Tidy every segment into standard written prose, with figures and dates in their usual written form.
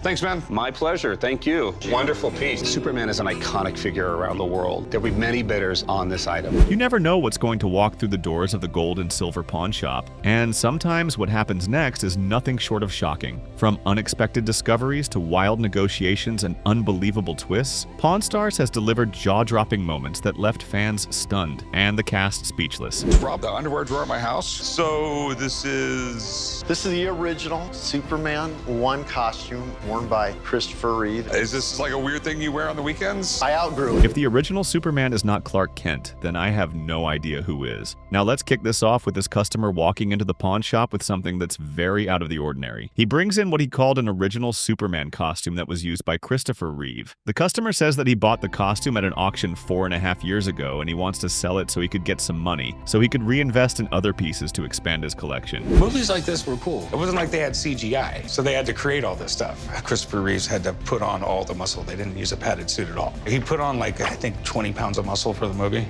Thanks, man. My pleasure. Thank you. Wonderful piece. Superman is an iconic figure around the world. There will be many bidders on this item. You never know what's going to walk through the doors of the gold and silver pawn shop, and sometimes what happens next is nothing short of shocking. From unexpected discoveries to wild negotiations and unbelievable twists, Pawn Stars has delivered jaw-dropping moments that left fans stunned and the cast speechless. Rob, the underwear drawer at my house. So this is the original Superman 1 costume worn by Christopher Reeve. Is this like a weird thing you wear on the weekends? I outgrew it. If the original Superman is not Clark Kent, then I have no idea who is. Now let's kick this off with this customer walking into the pawn shop with something that's very out of the ordinary. He brings in what he called an original Superman costume that was used by Christopher Reeve. The customer says that he bought the costume at an auction 4.5 years ago and he wants to sell it so he could get some money, so he could reinvest in other pieces to expand his collection. Movies like this were cool. It wasn't like they had CGI, so they had to create all this stuff. Christopher Reeves had to put on all the muscle. They didn't use a padded suit at all. He put on like, I think, 20 pounds of muscle for the movie.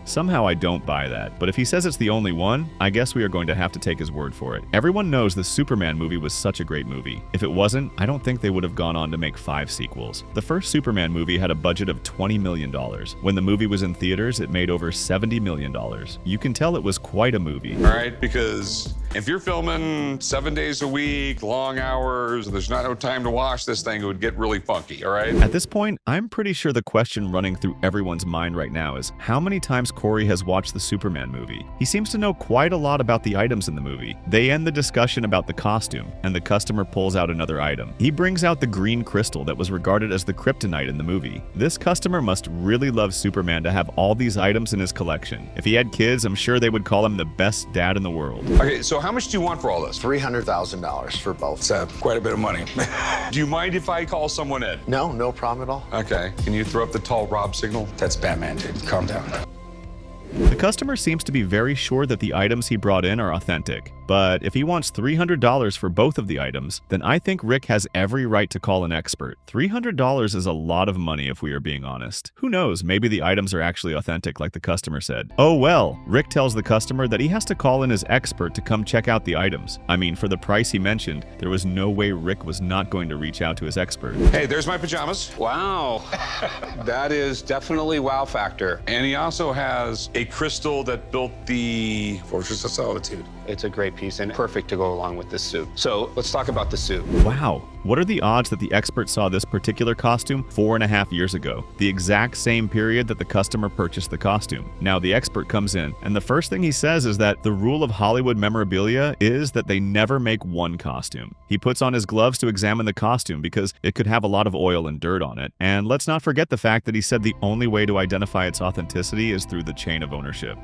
Somehow I don't buy that, but if he says it's the only one, I guess we are going to have to take his word for it. Everyone knows the Superman movie was such a great movie. If it wasn't, I don't think they would have gone on to make 5 sequels. The first Superman movie had a budget of $20 million. When the movie was in theaters, it made over $70 million. You can tell it was quite a movie. All right, because if you're filming 7 days a week, long hours, there's not no time to wash this thing, it would get really funky, all right? At this point, I'm pretty sure the question running through everyone's mind right now is how many times Corey has watched the Superman movie. He seems to know quite a lot about the items in the movie. They end the discussion about the costume, and the customer pulls out another item. He brings out the green crystal that was regarded as the kryptonite in the movie. This customer must really love Superman to have all these items in his collection. If he had kids, I'm sure they would call him the best dad in the world. Okay, so how much do you want for all this? $300,000 for both. It's quite a bit of money. Do you mind if I call someone in? No problem at all. Okay, can you throw up the tall Rob signal? That's Batman, dude. Calm down. The customer seems to be very sure that the items he brought in are authentic, but if he wants $300 for both of the items, then I think Rick has every right to call an expert. $300 is a lot of money if we are being honest. Who knows, maybe the items are actually authentic like the customer said. Oh well, Rick tells the customer that he has to call in his expert to come check out the items. I mean, for the price he mentioned, there was no way Rick was not going to reach out to his expert. Hey, there's my pajamas. Wow. That is definitely wow factor. And he also has a crystal that built the Fortress of Solitude. It's a great piece and perfect to go along with this suit. So let's talk about the suit. Wow. What are the odds that the expert saw this particular costume 4.5 years ago, the exact same period that the customer purchased the costume? Now the expert comes in, and the first thing he says is that the rule of Hollywood memorabilia is that they never make one costume. He puts on his gloves to examine the costume because it could have a lot of oil and dirt on it. And let's not forget the fact that he said the only way to identify its authenticity is through the chain of ownership.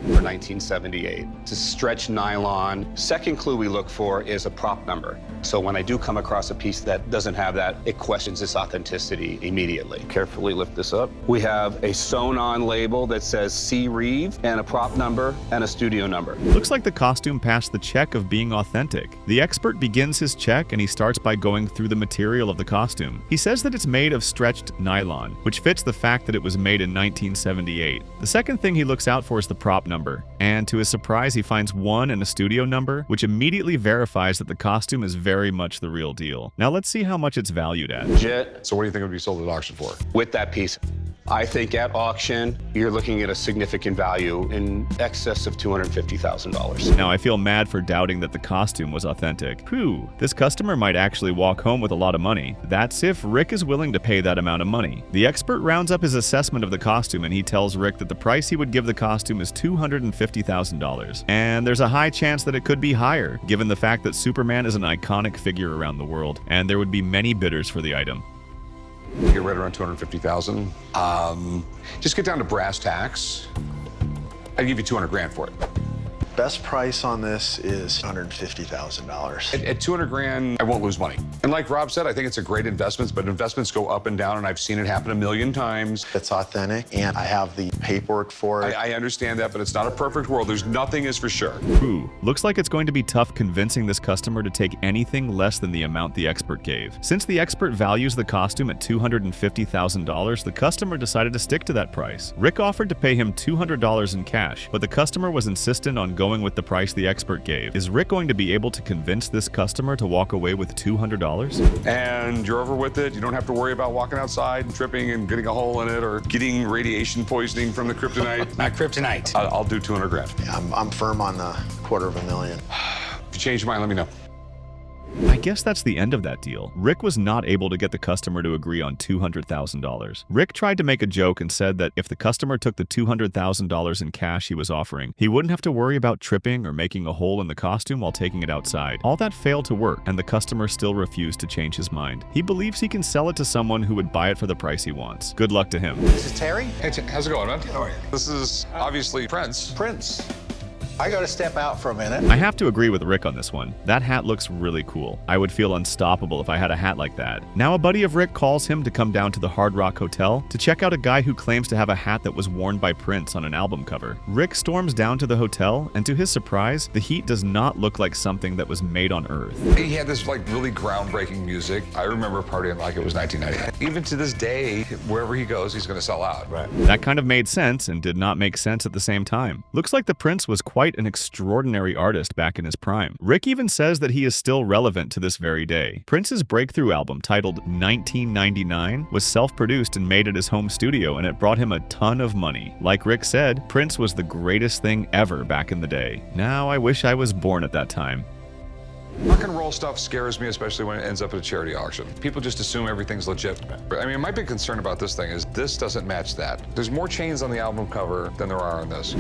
For 1978. It's a stretched nylon. Second clue we look for is a prop number. So when I do come across a piece that doesn't have that, it questions its authenticity immediately. Carefully lift this up. We have a sewn on label that says C. Reeve and a prop number and a studio number. Looks like the costume passed the check of being authentic. The expert begins his check and he starts by going through the material of the costume. He says that it's made of stretched nylon, which fits the fact that it was made in 1978. The second thing he looks out for is the prop number, and to his surprise he finds 1 and a studio number, which immediately verifies that the costume is very much the real deal. Now let's see how much it's valued at. Legit. So what do you think it would be sold at auction for? With that piece, I think at auction, you're looking at a significant value in excess of $250,000. Now I feel mad for doubting that the costume was authentic. Phew, this customer might actually walk home with a lot of money. That's if Rick is willing to pay that amount of money. The expert rounds up his assessment of the costume and he tells Rick that the price he would give the costume is $250,000. And there's a high chance that it could be higher, given the fact that Superman is an iconic figure around the world, and there would be many bidders for the item. You're right around 250,000. Just get down to brass tacks. I'd give you 200 grand for it. Best price on this is $150,000. At 200 grand, I won't lose money. And like Rob said, I think it's a great investment, but investments go up and down, and I've seen it happen a million times. It's authentic, and I have the paperwork for it. I understand that, but it's not a perfect world. There's nothing is for sure. Ooh, looks like it's going to be tough convincing this customer to take anything less than the amount the expert gave. Since the expert values the costume at $250,000, the customer decided to stick to that price. Rick offered to pay him $200 in cash, but the customer was insistent on going with the price the expert gave. Is Rick going to be able to convince this customer to walk away with $200? And you're over with it. You don't have to worry about walking outside, tripping and getting a hole in it, or getting radiation poisoning from the kryptonite. Not kryptonite. I'll do 200 grand. Yeah, I'm firm on the $250,000. If you change your mind, let me know. I guess that's the end of that deal. Rick was not able to get the customer to agree on $200,000. Rick tried to make a joke and said that if the customer took the $200,000 in cash he was offering, he wouldn't have to worry about tripping or making a hole in the costume while taking it outside. All that failed to work, and the customer still refused to change his mind. He believes he can sell it to someone who would buy it for the price he wants. Good luck to him. This is Terry. Hey, how's it going, man? How are you? This is obviously Prince. Prince. I got to step out for a minute. I have to agree with Rick on this one. That hat looks really cool. I would feel unstoppable if I had a hat like that. Now a buddy of Rick calls him to come down to the Hard Rock Hotel to check out a guy who claims to have a hat that was worn by Prince on an album cover. Rick storms down to the hotel, and to his surprise, the heat does not look like something that was made on Earth. He had this like really groundbreaking music. I remember partying like it was 1999. Even to this day, wherever he goes, he's going to sell out. Right. That kind of made sense and did not make sense at the same time. Looks like the Prince was quite an extraordinary artist back in his prime. Rick even says that he is still relevant to this very day. Prince's breakthrough album, titled 1999, was self-produced and made at his home studio, and it brought him a ton of money. Like Rick said, Prince was the greatest thing ever back in the day. Now I wish I was born at that time. Rock and roll stuff scares me, especially when it ends up at a charity auction. People just assume everything's legit. I mean, my big concern about this thing is this doesn't match that. There's more chains on the album cover than there are on this.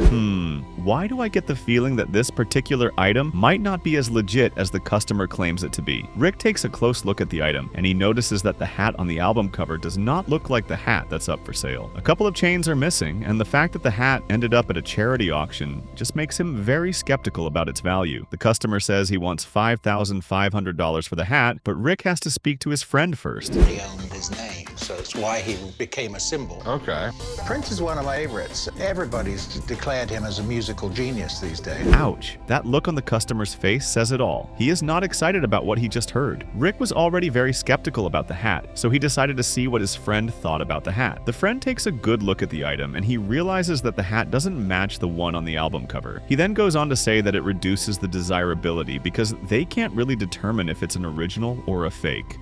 Why do I get the feeling that this particular item might not be as legit as the customer claims it to be? Rick takes a close look at the item, and he notices that the hat on the album cover does not look like the hat that's up for sale. A couple of chains are missing, and the fact that the hat ended up at a charity auction just makes him very skeptical about its value. The customer says he wants $5,500 for the hat, but Rick has to speak to his friend first. He owned his name, so it's why he became a symbol. Okay. Prince is one of my favorites. Everybody's declared him as a musical genius these days. Ouch. That look on the customer's face says it all. He is not excited about what he just heard. Rick was already very skeptical about the hat, so he decided to see what his friend thought about the hat. The friend takes a good look at the item, and he realizes that the hat doesn't match the one on the album cover. He then goes on to say that it reduces the desirability because they can't really determine if it's an original or a fake.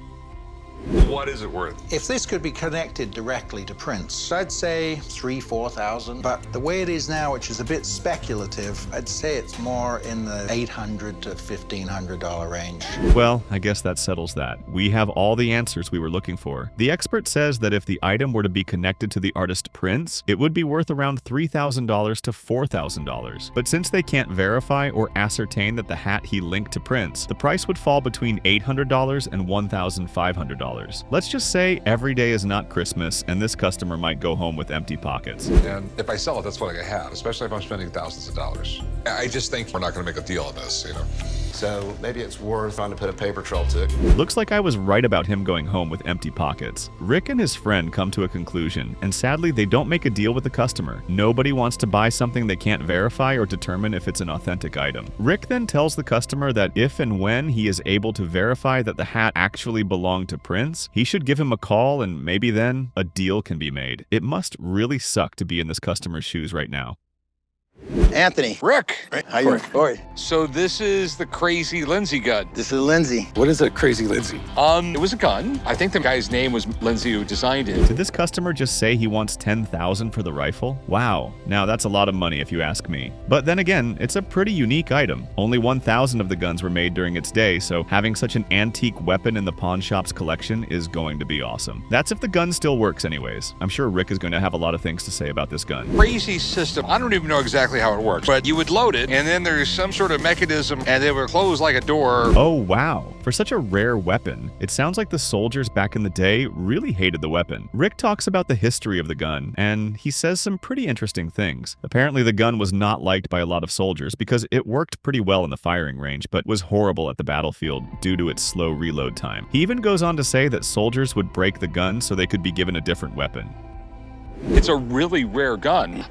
What is it worth? If this could be connected directly to Prince, I'd say $3,000-4,000. But the way it is now, which is a bit speculative, I'd say it's more in the $800 to $1,500 range. Well, I guess that settles that. We have all the answers we were looking for. The expert says that if the item were to be connected to the artist Prince, it would be worth around $3,000 to $4,000. But since they can't verify or ascertain that the hat he linked to Prince, the price would fall between $800 and $1,500. Let's just say every day is not Christmas, and this customer might go home with empty pockets. And if I sell it, that's what I have, especially if I'm spending thousands of dollars. I just think we're not going to make a deal on this, you know. So maybe it's worth trying to put a paper trail to it. Looks like I was right about him going home with empty pockets. Rick and his friend come to a conclusion, and sadly they don't make a deal with the customer. Nobody wants to buy something they can't verify or determine if it's an authentic item. Rick then tells the customer that if and when he is able to verify that the hat actually belonged to Prince, he should give him a call, and maybe then a deal can be made. It must really suck to be in this customer's shoes right now. Anthony. Rick. How you doing? So this is the Crazy Lindsay gun. This is Lindsay. What is a Crazy Lindsay? It was a gun. I think the guy's name was Lindsay who designed it. Did this customer just say he wants $10,000 for the rifle? Wow. Now that's a lot of money if you ask me. But then again, it's a pretty unique item. Only 1,000 of the guns were made during its day, so having such an antique weapon in the pawn shop's collection is going to be awesome. That's if the gun still works anyways. I'm sure Rick is going to have a lot of things to say about this gun. Crazy system. I don't even know exactly how it works, but you would load it, and then there's some sort of mechanism, and it would close like a door. Oh, wow. For such a rare weapon, it sounds like the soldiers back in the day really hated the weapon. Rick talks about the history of the gun, and he says some pretty interesting things. Apparently, the gun was not liked by a lot of soldiers because it worked pretty well in the firing range, but was horrible at the battlefield due to its slow reload time. He even goes on to say that soldiers would break the gun so they could be given a different weapon. It's a really rare gun.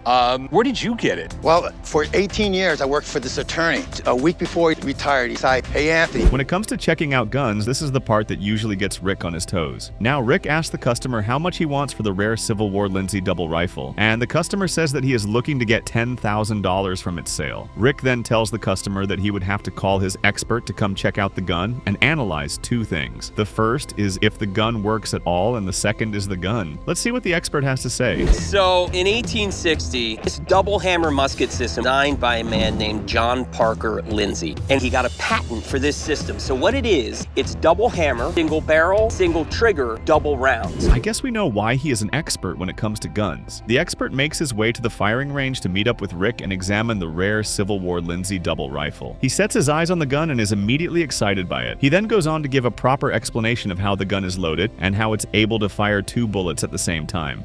Where did you get it? Well, for 18 years, I worked for this attorney. A week before he retired, he said, "Hey, Anthony." When it comes to checking out guns, this is the part that usually gets Rick on his toes. Now, Rick asks the customer how much he wants for the rare Civil War Lindsay double rifle, and the customer says that he is looking to get $10,000 from its sale. Rick then tells the customer that he would have to call his expert to come check out the gun and analyze two things. The first is if the gun works at all, and the second is the gun. Let's see what the expert has to say. So, in 1860, this double hammer musket system designed by a man named John Parker Lindsay, and he got a patent for this system. So what it is, it's double hammer, single barrel, single trigger, double rounds. I guess we know why he is an expert when it comes to guns. The expert makes his way to the firing range to meet up with Rick and examine the rare Civil War Lindsay double rifle. He sets his eyes on the gun and is immediately excited by it. He then goes on to give a proper explanation of how the gun is loaded and how it's able to fire 2 bullets at the same time.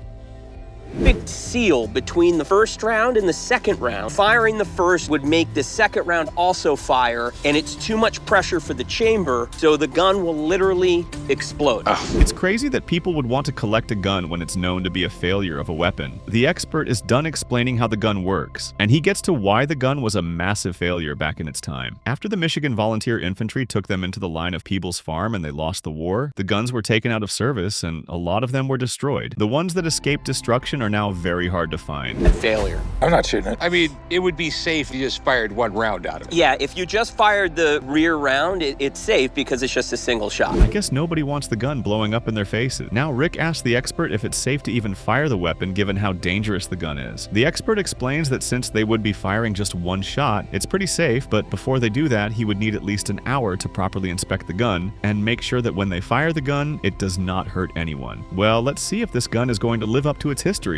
Big seal between the first round and the second round. Firing the first would make the second round also fire, and it's too much pressure for the chamber, so the gun will literally explode. It's crazy that people would want to collect a gun when it's known to be a failure of a weapon. The expert is done explaining how the gun works, and he gets to why the gun was a massive failure back in its time. After the Michigan Volunteer Infantry took them into the line of Peebles Farm and they lost the war, the guns were taken out of service and a lot of them were destroyed. The ones that escaped destruction are now very hard to find. A failure. I'm not shooting it. I mean, it would be safe if you just fired one round out of it. Yeah, if you just fired the rear round, it's safe because it's just a single shot. I guess nobody wants the gun blowing up in their faces. Now Rick asks the expert if it's safe to even fire the weapon given how dangerous the gun is. The expert explains that since they would be firing just one shot, it's pretty safe, but before they do that, he would need at least an hour to properly inspect the gun and make sure that when they fire the gun, it does not hurt anyone. Well, let's see if this gun is going to live up to its history.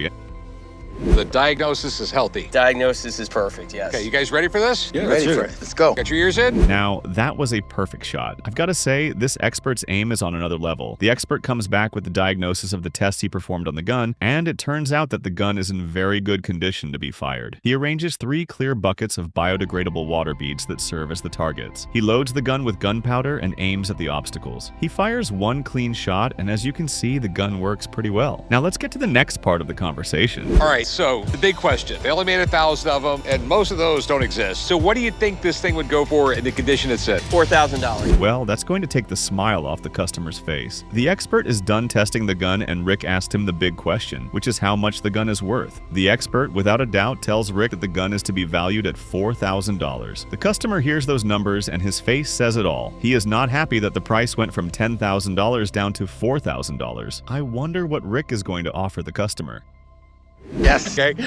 The diagnosis is healthy. Diagnosis is perfect, yes. Okay, you guys ready for this? Yeah, ready for it. Let's go. Got your ears in? Now, that was a perfect shot. I've got to say, this expert's aim is on another level. The expert comes back with the diagnosis of the tests he performed on the gun, and it turns out that the gun is in very good condition to be fired. He arranges 3 clear buckets of biodegradable water beads that serve as the targets. He loads the gun with gunpowder and aims at the obstacles. He fires one clean shot, and as you can see, the gun works pretty well. Now let's get to the next part of the conversation. All right, so the big question. They only made 1,000 of them, and most of those don't exist. So what do you think this thing would go for in the condition it's in? $4,000. Well, that's going to take the smile off the customer's face. The expert is done testing the gun, and Rick asked him the big question, which is how much the gun is worth. The expert, without a doubt, tells Rick that the gun is to be valued at $4,000. The customer hears those numbers, and his face says it all. He is not happy that the price went from $10,000 down to $4,000. I wonder what Rick is going to offer the customer. Yes. Okay,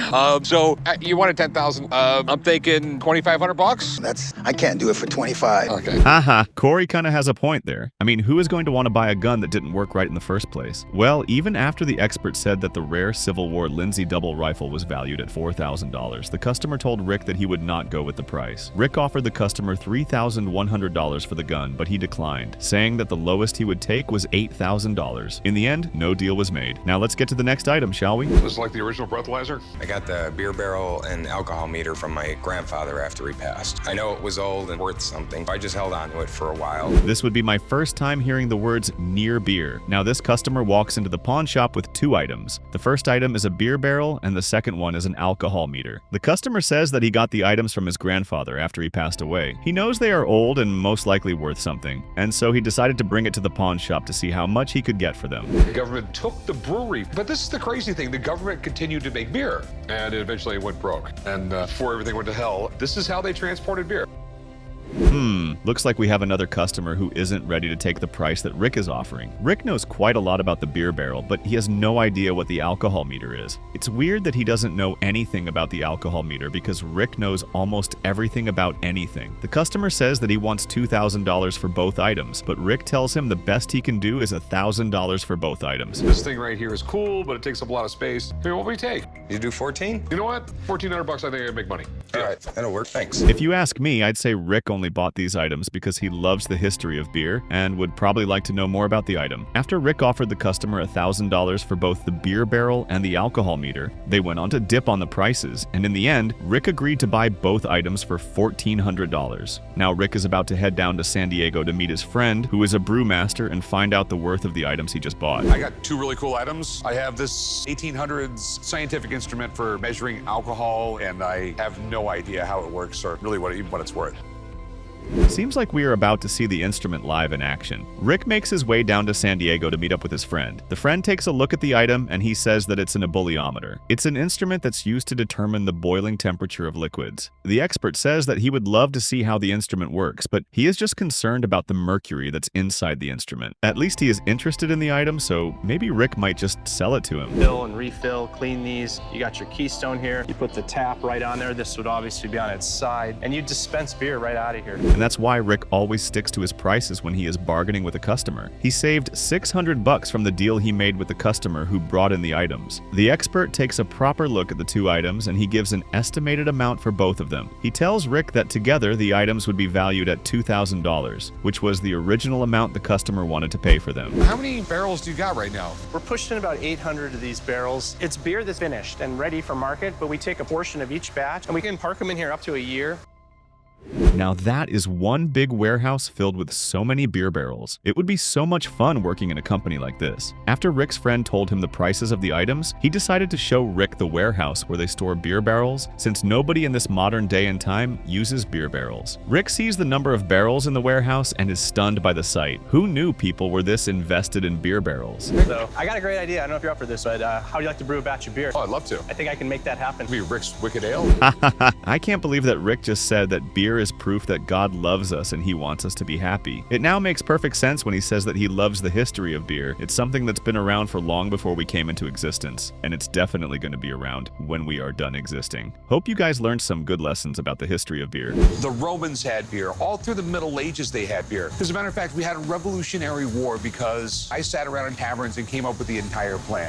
so you wanted 10,000. I'm thinking 2,500 bucks. I can't do it for 25. Okay. Haha, Corey kind of has a point there. I mean, who is going to want to buy a gun that didn't work right in the first place? Well, even after the expert said that the rare Civil War Lindsay double rifle was valued at $4,000, the customer told Rick that he would not go with the price. Rick offered the customer $3,100 for the gun, but he declined, saying that the lowest he would take was $8,000. In the end, no deal was made. Now let's get to the next item, shall we? This is like the original breathalyzer. I got the beer barrel and alcohol meter from my grandfather after he passed. I know it was old and worth something. I just held on to it for a while. This would be my first time hearing the words near beer. Now this customer walks into the pawn shop with 2 items. The first item is a beer barrel and the second one is an alcohol meter. The customer says that he got the items from his grandfather after he passed away. He knows they are old and most likely worth something, and so he decided to bring it to the pawn shop to see how much he could get for them. The government took the brewery, but this is the crazy thing. The government continued to make beer, and it eventually went broke. And before everything went to hell, this is how they transported beer. Looks like we have another customer who isn't ready to take the price that Rick is offering. Rick knows quite a lot about the beer barrel, but he has no idea what the alcohol meter is. It's weird that he doesn't know anything about the alcohol meter because Rick knows almost everything about anything. The customer says that he wants $2,000 for both items, but Rick tells him the best he can do is $1,000 for both items. This thing right here is cool, but it takes up a lot of space. I mean, what would we take? You do 14? You know what? 1,400 bucks, I think I can make money. All right, that'll work. Thanks. If you ask me, I'd say Rick only bought these items because he loves the history of beer and would probably like to know more about the item. After Rick offered the customer $1,000 for both the beer barrel and the alcohol meter, they went on to dip on the prices, and in the end, Rick agreed to buy both items for $1,400. Now Rick is about to head down to San Diego to meet his friend, who is a brewmaster, and find out the worth of the items he just bought. I got two really cool items. I have this 1800s scientific instrument for measuring alcohol, and I have no idea how it works or really what it's worth. Seems like we are about to see the instrument live in action. Rick makes his way down to San Diego to meet up with his friend. The friend takes a look at the item and he says that it's an ebulliometer. It's an instrument that's used to determine the boiling temperature of liquids. The expert says that he would love to see how the instrument works, but he is just concerned about the mercury that's inside the instrument. At least he is interested in the item, so maybe Rick might just sell it to him. Fill and refill, clean these. You got your keystone here. You put the tap right on there. This would obviously be on its side, and you dispense beer right out of here. And that's why Rick always sticks to his prices when he is bargaining with a customer. He saved $600 from the deal he made with the customer who brought in the items. The expert takes a proper look at the two items and he gives an estimated amount for both of them. He tells Rick that together the items would be valued at $2,000, which was the original amount the customer wanted to pay for them. How many barrels do you got right now? We're pushing about 800 of these barrels. It's beer that's finished and ready for market, but we take a portion of each batch and we can park them in here up to a year. Now that is one big warehouse filled with so many beer barrels. It would be so much fun working in a company like this. After Rick's friend told him the prices of the items, he decided to show Rick the warehouse where they store beer barrels, since nobody in this modern day and time uses beer barrels. Rick sees the number of barrels in the warehouse and is stunned by the sight. Who knew people were this invested in beer barrels? So I got a great idea. I don't know if you're up for this, but how would you like to brew a batch of beer? Oh, I'd love to. I think I can make that happen. Maybe Rick's Wicked Ale? I can't believe that Rick just said that beer is proof that God loves us and he wants us to be happy. It now makes perfect sense when he says that he loves the history of beer. It's something that's been around for long before we came into existence, and it's definitely going to be around when we are done existing. Hope you guys learned some good lessons about the history of beer. The Romans had beer. All through the Middle Ages, they had beer. As a matter of fact, we had a Revolutionary War because I sat around in taverns and came up with the entire plan.